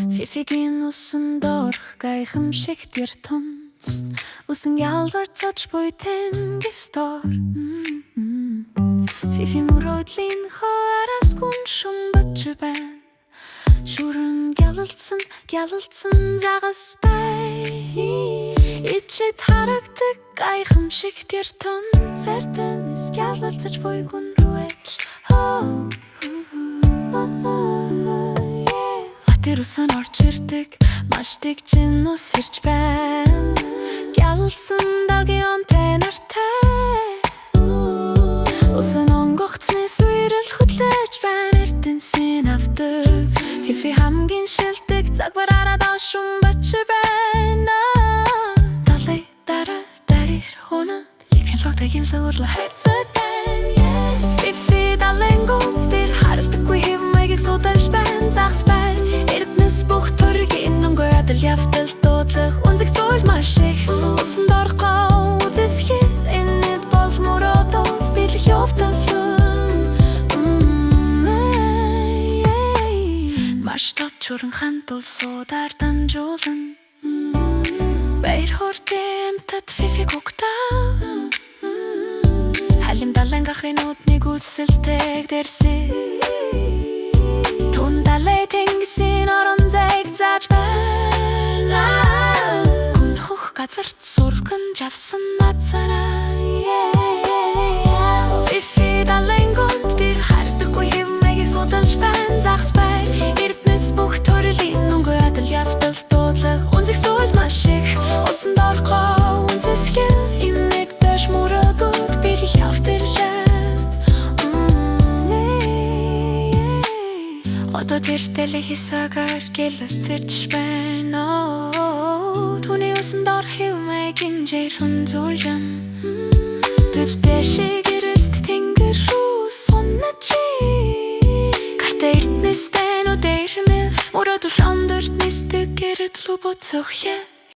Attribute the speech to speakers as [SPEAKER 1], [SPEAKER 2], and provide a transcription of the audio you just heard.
[SPEAKER 1] Фифигийн усан дорх гайхамшиг тэр тунц усан ялварцаж буй тэнгис дор Фифи мөрөөдлийн хаараас гүн шумбач байна Шүрэн гялалцсан загастай Ичэд харагдаг гайхамшиг тэр тунц Эрдэнэс ялалцаж буй гүн рүүэж Тэр усан орч ирдэг маш дэгжин ус ирж байна Гялалсан дагийн онтой нартай Усан онгогцны суйрал хөдлөж байна Эрдэнэсийн авдаг Фифи хамгийн шилдэг цаг бараараа дошумбач байна Далай дараа дарир хонод Липхэн логтагийн саурлаа хайцад байна Фифи далэнгол тэр харагдаггүй хэвмэгийг судалж байна Загс байна Эрдэнэс бүх төргийн өнгөө адал явтал дууцах Үнзэг зүйл маш их Усан дорхоо үзэсхэр Энэд бол мөрөөдөл бэлэх явтал Маш тод чуран хантул судаар дамжуулан Баяр хүртэмтэд Фифиг угтаа Халим далангахын нүднийг үлсэлтэйг дэрсэ Тун далай тэнгисийн орон зайг зааж байна Хүн хөх газарт сурган жавсан мацараа Фифи далангонд тэр хардаггүй хэвмэгийг судалж байна Загс байна Эрдэнэс бүх төрлийн өнгөө адал явтал дуудлах Үнзэг зүйл маш их Усан дорхоо үнзэсхэр Имэг дэш мөрөөдөлд бэр явтарлаа Одоо тэр дэлэх хисагаар гэлэлцэж байна Түүний усан дор хэвмэг инжээр хүн зүйлжам Тэр дэшиг эрэлт тэнгэр рүү сунначи Карта Эрдэнэстэй нүдэрмэл Мөрөөдөл ондорт нисдэг гэрэл лүү буцах